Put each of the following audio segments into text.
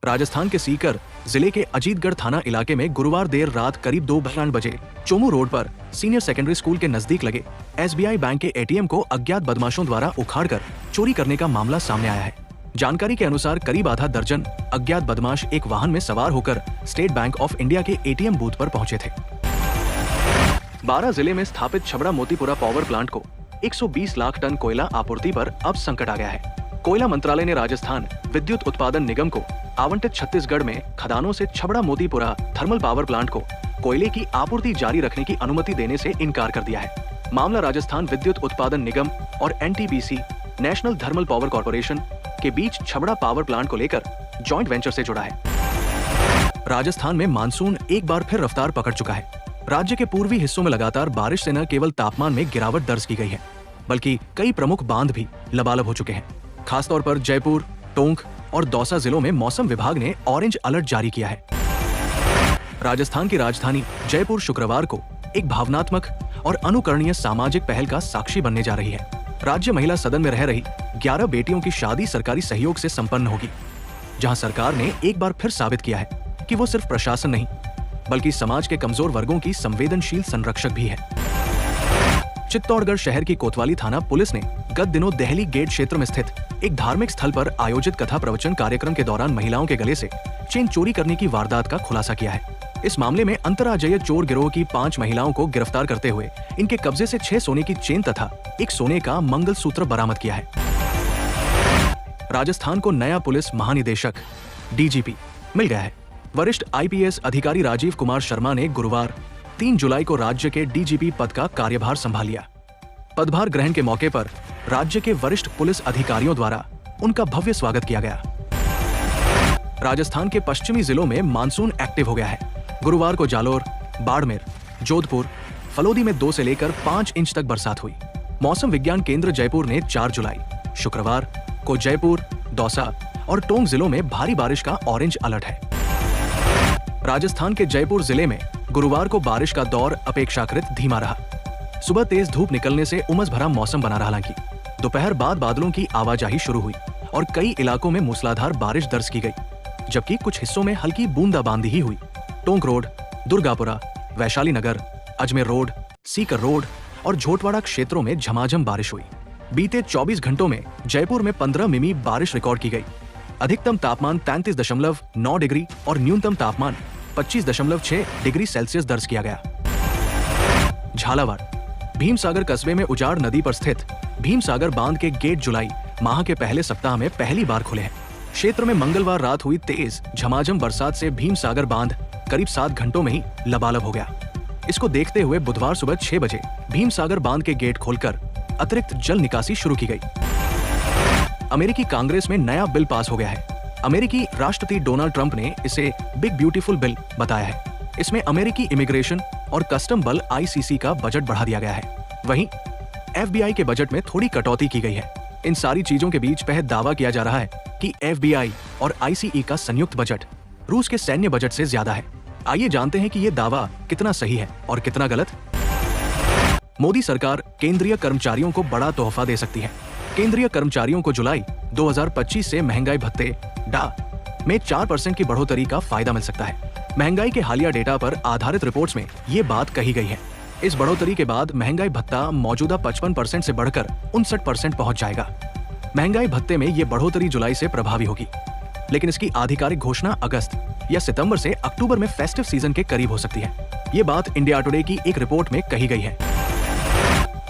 राजस्थान के सीकर जिले के अजीतगढ़ थाना इलाके में गुरुवार देर रात करीब 2:52 बजे चोमू रोड पर सीनियर सेकेंडरी स्कूल के नजदीक लगे SBI बैंक के ATM को अज्ञात बदमाशों द्वारा उखाड़कर चोरी करने का मामला सामने आया है। जानकारी के अनुसार करीब आधा दर्जन अज्ञात बदमाश एक वाहन में सवार होकर स्टेट बैंक ऑफ इंडिया के ATM बूथ पर पहुंचे थे। बारां जिले में स्थापित छबड़ा मोतीपुरा पावर प्लांट को 120 लाख टन कोयला आपूर्ति पर अब संकट आ गया है। कोयला मंत्रालय ने राजस्थान विद्युत उत्पादन निगम को आवंटित छत्तीसगढ़ में खदानों से Chhabra Motipura thermal power plant को कोयले की आपूर्ति जारी रखने की अनुमति देने से इनकार कर दिया है। मामला राजस्थान विद्युत उत्पादन निगम और NTPC national thermal power corporation के बीच छबड़ा पावर प्लांट को लेकर जॉइंट वेंचर से जुड़ा है। राजस्थान में मानसून एक बार फिर रफ्तार पकड़ चुका है। राज्य के पूर्वी हिस्सों में लगातार बारिश से न केवल तापमान में गिरावट दर्ज की गई है, बल्कि कई प्रमुख बांध भी लबालब हो चुके हैं। खासतौर पर जयपुर, टोंक और दौसा जिलों में मौसम विभाग ने ऑरेंज अलर्ट जारी किया है। राजस्थान की राजधानी जयपुर शुक्रवार को एक भावनात्मक और अनुकरणीय सामाजिक पहल का साक्षी बनने जा रही है। राज्य महिला सदन में रह रही 11 बेटियों की शादी सरकारी सहयोग से संपन्न होगी, जहां सरकार ने एक बार फिर साबित किया है कि वो सिर्फ प्रशासन नहीं, बल्कि समाज के कमजोर वर्गों की संवेदनशील संरक्षक भी है। चित्तौड़गढ़ शहर की कोतवाली थाना पुलिस ने गत दिनों दहली गेट क्षेत्र में स्थित एक धार्मिक स्थल पर आयोजित कथा प्रवचन कार्यक्रम के दौरान महिलाओं के गले से चेन चोरी करने की वारदात का खुलासा किया है। इस मामले में अंतर्राज्यीय चोर गिरोह की 5 महिलाओं को गिरफ्तार करते हुए इनके कब्जे से 6 सोने की चेन तथा एक सोने का मंगलसूत्र बरामद किया है। राजस्थान को नया पुलिस महानिदेशक DGP मिल गया है। वरिष्ठ IPS अधिकारी राजीव कुमार शर्मा ने गुरुवार 3 जुलाई को राज्य के DGP पद का कार्यभार संभाल लिया। पदभार ग्रहण के मौके पर राज्य के वरिष्ठ पुलिस अधिकारियों द्वारा उनका भव्य स्वागत किया गया। राजस्थान के पश्चिमी जिलों में मानसून एक्टिव हो गया है। गुरुवार को जालोर, बाड़मेर, जोधपुर, फलोदी में 2 से लेकर 5 इंच तक बरसात हुई। मौसम विज्ञान केंद्र जयपुर ने 4 जुलाई शुक्रवार को जयपुर, दौसा और टोंक जिलों में भारी बारिश का ऑरेंज अलर्ट है। राजस्थान के जयपुर जिले में गुरुवार को बारिश का दौर अपेक्षाकृत धीमा रहा। सुबह तेज धूप निकलने से उमस भरा मौसम बना रहा, हालांकि दोपहर बाद बादलों की आवाजाही शुरू हुई और कई इलाकों में मूसलाधार बारिश दर्ज की गई, जबकि कुछ हिस्सों में हल्की बूंदाबांदी ही हुई। टोंक रोड, दुर्गापुरा, वैशाली नगर, अजमेर रोड, सीकर रोड और झोटवाड़ा क्षेत्रों में झमाझम बारिश हुई। बीते 24 घंटों में जयपुर में 15 मिमी बारिश रिकॉर्ड की गई। अधिकतम तापमान 33.9 डिग्री और न्यूनतम तापमान 25.6 डिग्री सेल्सियस दर्ज किया गया। झालावाड़, भीमसागर कस्बे में उजाड़ नदी पर स्थित भीमसागर बांध के गेट जुलाई माह के पहले सप्ताह में पहली बार खुले हैं। क्षेत्र में मंगलवार रात हुई तेज झमाझम बरसात से भीमसागर बांध करीब 7 घंटों में ही लबालब हो गया। इसको देखते हुए बुधवार सुबह 6 बजे भीमसागर बांध के गेट खोलकर अतिरिक्त जल निकासी शुरू की गई। अमेरिकी कांग्रेस में नया बिल पास हो गया है। अमेरिकी राष्ट्रपति डोनाल्ड ट्रंप ने इसे बिग ब्यूटीफुल बिल बताया है। इसमें अमेरिकी इमिग्रेशन और कस्टम बल ICC का बजट बढ़ा दिया गया है। वहीं FBI के बजट में थोड़ी कटौती की गई है। इन सारी चीजों के बीच पहले दावा किया जा रहा है कि FBI और ICE का संयुक्त बजट रूस के सैन्य बजट से ज्यादा है। आइए जानते हैं कि ये दावा कितना सही है और कितना गलत। मोदी सरकार केंद्रीय कर्मचारियों को बड़ा तोहफा दे सकती है। केंद्रीय कर्मचारियों को जुलाई 2025 से महंगाई भत्ते डा में 4% की बढ़ोतरी का फायदा मिल सकता है। महंगाई के हालिया डेटा पर आधारित रिपोर्ट्स में ये बात कही गई है। इस बढ़ोतरी के बाद महंगाई भत्ता मौजूदा 55% से बढ़कर 59% पहुंच जाएगा। महंगाई भत्ते में ये बढ़ोतरी जुलाई से प्रभावी होगी, लेकिन इसकी आधिकारिक घोषणा अगस्त या सितंबर से अक्टूबर में फेस्टिव सीजन के करीब हो सकती है। ये बात इंडिया टुडे की एक रिपोर्ट में कही गई है।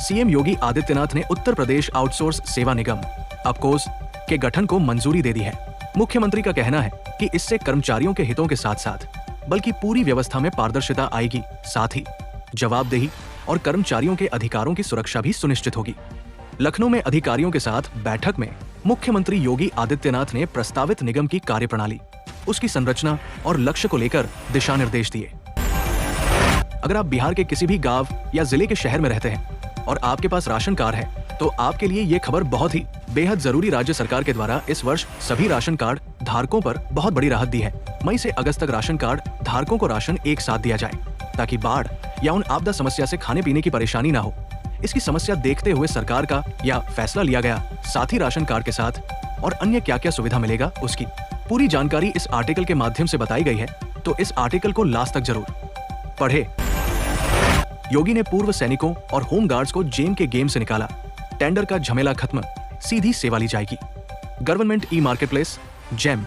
CM योगी आदित्यनाथ ने उत्तर प्रदेश आउटसोर्स सेवा निगम अपकोस के गठन को मंजूरी दे दी है। मुख्यमंत्री का कहना है कि इससे कर्मचारियों के हितों के साथ साथ बल्कि पूरी व्यवस्था में पारदर्शिता आएगी, साथ ही जवाबदेही और कर्मचारियों के अधिकारों की सुरक्षा भी सुनिश्चित होगी। लखनऊ में अधिकारियों के साथ बैठक में मुख्यमंत्री योगी आदित्यनाथ ने प्रस्तावित निगम की कार्यप्रणाली, उसकी संरचना और लक्ष्य को लेकर दिशा निर्देश दिए। अगर आप बिहार के किसी भी गांव या जिले के शहर में रहते हैं और आपके पास राशन कार्ड है, तो आपके लिए ये खबर बहुत ही बेहद जरूरी। राज्य सरकार के द्वारा इस वर्ष सभी राशन कार्ड धारकों पर बहुत बड़ी राहत दी है। मई से अगस्त तक राशन कार्ड धारकों को राशन एक साथ दिया जाए, ताकि बाढ़ या उन आपदा समस्या से खाने पीने की परेशानी ना हो। इसकी समस्या देखते हुए सरकार का यह फैसला लिया गया। साथ ही राशन कार्ड के साथ और अन्य क्या क्या सुविधा मिलेगा उसकी पूरी जानकारी इस आर्टिकल के माध्यम से बताई गई है, तो इस आर्टिकल को लास्ट तक जरूर पढ़े। योगी ने पूर्व सैनिकों और होमगार्ड्स को जेम के गेम से निकाला, टेंडर का झमेला खत्म, सीधी सेवा ली जाएगी। गवर्नमेंट ई मार्केटप्लेस जेम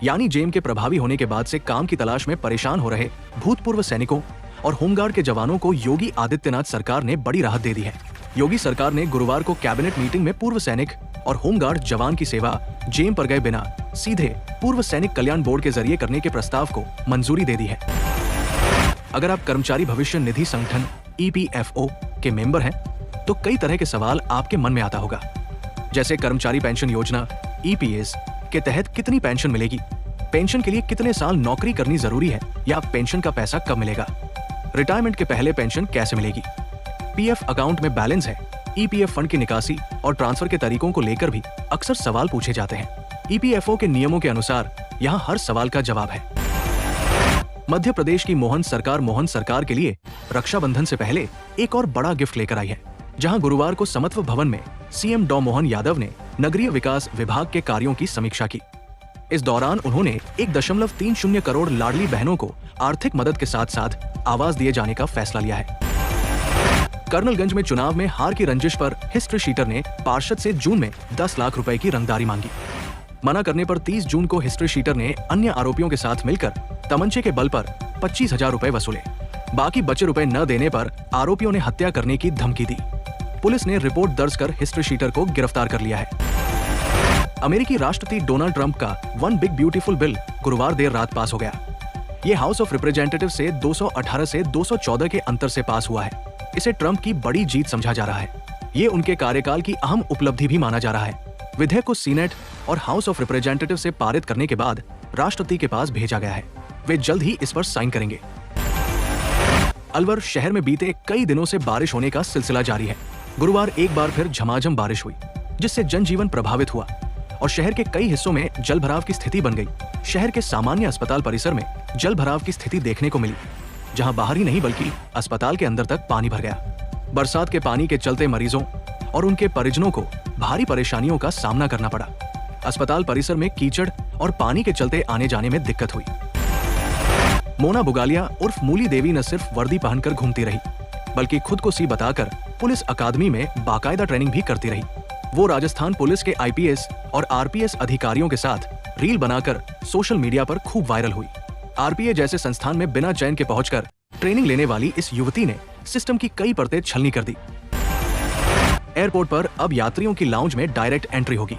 यानी जेम के प्रभावी होने के बाद से काम की तलाश में परेशान हो रहे भूतपूर्व सैनिकों और होमगार्ड के जवानों को योगी आदित्यनाथ सरकार ने बड़ी राहत दे दी है। योगी सरकार ने गुरुवार को कैबिनेट मीटिंग में पूर्व सैनिक और होमगार्ड जवान की सेवा जेम पर गए बिना सीधे पूर्व सैनिक कल्याण बोर्ड के जरिए करने के प्रस्ताव को मंजूरी दे दी है। अगर आप कर्मचारी भविष्य निधि संगठन EPFO के मेंबर हैं, तो कई तरह के सवाल आपके मन में आता होगा, जैसे कर्मचारी पेंशन योजना EPS के तहत कितनी पेंशन मिलेगी, पेंशन के लिए कितने साल नौकरी करनी जरूरी है, या पेंशन का पैसा कब मिलेगा, रिटायरमेंट के पहले पेंशन कैसे मिलेगी, PF अकाउंट में बैलेंस है, EPF फंड की निकासी और ट्रांसफर के तरीकों को लेकर भी अक्सर सवाल पूछे जाते हैं। EPFO के नियमों के अनुसार यहाँ हर सवाल का जवाब है। मध्य प्रदेश की मोहन सरकार के लिए रक्षाबंधन से पहले एक और बड़ा गिफ्ट लेकर आई है, जहां गुरुवार को समत्व भवन में CM डॉ मोहन यादव ने नगरीय विकास विभाग के कार्यों की समीक्षा की। इस दौरान उन्होंने 1.30 करोड़ लाडली बहनों को आर्थिक मदद के साथ साथ आवास दिए जाने का फैसला लिया है। कर्नलगंज में चुनाव में हार की रंजिश पर हिस्ट्री शीटर ने पार्षद से जून में 10 लाख रुपए की रंगदारी मांगी। मना करने पर 30 जून को हिस्ट्री शीटर ने अन्य आरोपियों के साथ मिलकर तमंचे के बल पर 25,000 रुपए वसूले। बाकी बचे रुपए न देने पर आरोपियों ने हत्या करने की धमकी दी। पुलिस ने रिपोर्ट दर्ज कर हिस्ट्री शीटर को गिरफ्तार कर लिया है। अमेरिकी राष्ट्रपति डोनाल्ड ट्रंप का वन बिग ब्यूटीफुल बिल गुरुवार देर रात पास हो गया। ये हाउस ऑफ रिप्रेजेंटेटिव से 218 से 214 के अंतर से पास हुआ है। इसे ट्रंप की बड़ी जीत समझा जा रहा है। ये उनके कार्यकाल की अहम उपलब्धि भी माना जा रहा है। विधेयक को सीनेट और हाउस ऑफ रिप्रेजेंटेटिव से पारित करने के बाद राष्ट्रपति के पास भेजा गया है। वे जल्द ही इस पर साइन करेंगे। अलवर शहर में बीते कई दिनों से बारिश होने का सिलसिला जारी है। गुरुवार एक बार फिर झमाझम बारिश हुई, जिससे जनजीवन प्रभावित हुआ और शहर के कई हिस्सों में जलभराव की स्थिति बन गई। शहर के सामान्य अस्पताल परिसर में जलभराव की स्थिति देखने को मिली, जहां बाहर ही नहीं बल्कि अस्पताल के अंदर तक पानी भर गया। बरसात के पानी के चलते मरीजों और उनके परिजनों को भारी परेशानियों का सामना करना पड़ा। अस्पताल परिसर में कीचड़ और पानी के चलते आने जाने में दिक्कत हुई। मोना बुगालिया उर्फ मूली देवी न सिर्फ वर्दी पहनकर घूमती रही, बल्कि खुद को सी बताकर पुलिस अकादमी में बाकायदा ट्रेनिंग भी करती रही। वो राजस्थान पुलिस के IPS और RPS अधिकारियों के साथ रील बनाकर सोशल मीडिया पर खूब वायरल हुई। RPA जैसे संस्थान में बिना चयन के पहुंचकर ट्रेनिंग लेने वाली इस युवती ने सिस्टम की कई परतें छलनी कर दी। एयरपोर्ट पर अब यात्रियों की लाउंज में डायरेक्ट एंट्री होगी।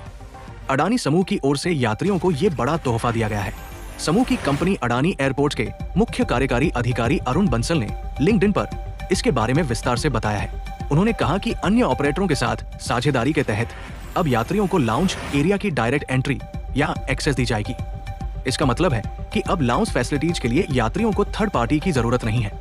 अडानी समूह की ओर से यात्रियों को ये बड़ा तोहफा दिया गया है। समूह की कंपनी अडानी एयरपोर्ट के मुख्य कार्यकारी अधिकारी अरुण बंसल ने लिंक्डइन पर इसके बारे में विस्तार से बताया है। उन्होंने कहा कि अन्य ऑपरेटरों के साथ साझेदारी के तहत अब यात्रियों को लाउंज एरिया की डायरेक्ट एंट्री या एक्सेस दी जाएगी। इसका मतलब है कि अब लाउंज फैसिलिटीज के लिए यात्रियों को थर्ड पार्टी की जरूरत नहीं है।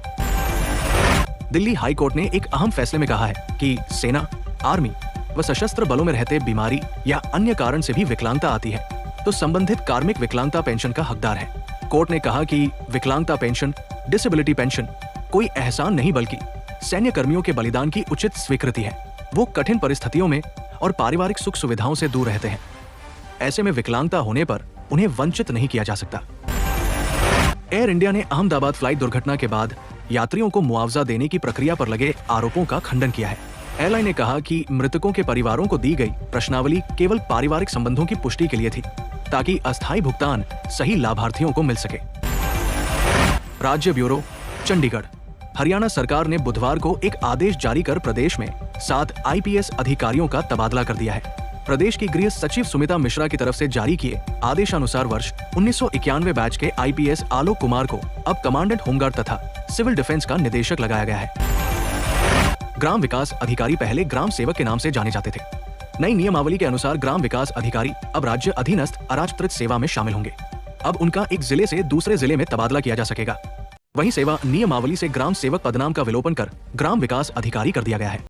दिल्ली हाई कोर्ट ने एक अहम फैसले में कहा है कि सेना, आर्मी व सशस्त्र बलों में रहते बीमारी या अन्य कारण से भी विकलांगता आती है तो संबंधित कार्मिक विकलांगता पेंशन का हकदार है। कोर्ट ने कहा कि विकलांगता पेंशन, डिसेबिलिटी पेंशन कोई एहसान नहीं बल्कि सैन्य कर्मियों के बलिदान की उचित स्वीकृति है। वो कठिन परिस्थितियों में और पारिवारिक सुख सुविधाओं से दूर रहते हैं। ऐसे में विकलांगता होने पर उन्हें वंचित नहीं किया जा सकता। एयर इंडिया ने अहमदाबाद फ्लाइट दुर्घटना के बाद यात्रियों को मुआवजा देने की प्रक्रिया पर लगे आरोपों का खंडन किया है। एयरलाइन ने कहा कि मृतकों के परिवारों को दी गई प्रश्नावली केवल पारिवारिक संबंधों की पुष्टि के लिए थी, ताकि अस्थायी भुगतान सही लाभार्थियों को मिल सके। राज्य ब्यूरो चंडीगढ़। हरियाणा सरकार ने बुधवार को एक आदेश जारी कर प्रदेश में 7 IPS अधिकारियों का तबादला कर दिया है। प्रदेश की गृह सचिव सुमिता मिश्रा की तरफ से जारी किए आदेशानुसार वर्ष 1991 बैच के IPS आलोक कुमार को अब कमांडेंट होमगार्ड तथा सिविल डिफेंस का निदेशक लगाया गया है। ग्राम विकास अधिकारी पहले ग्राम सेवक के नाम से जाने जाते थे। नई नियमावली के अनुसार ग्राम विकास अधिकारी अब राज्य अधीनस्थ अराजपत्रित सेवा में शामिल होंगे। अब उनका एक जिले से दूसरे जिले में तबादला किया जा सकेगा। वहीं सेवा नियमावली से ग्राम सेवक पदनाम का विलोपन कर ग्राम विकास अधिकारी कर दिया गया है।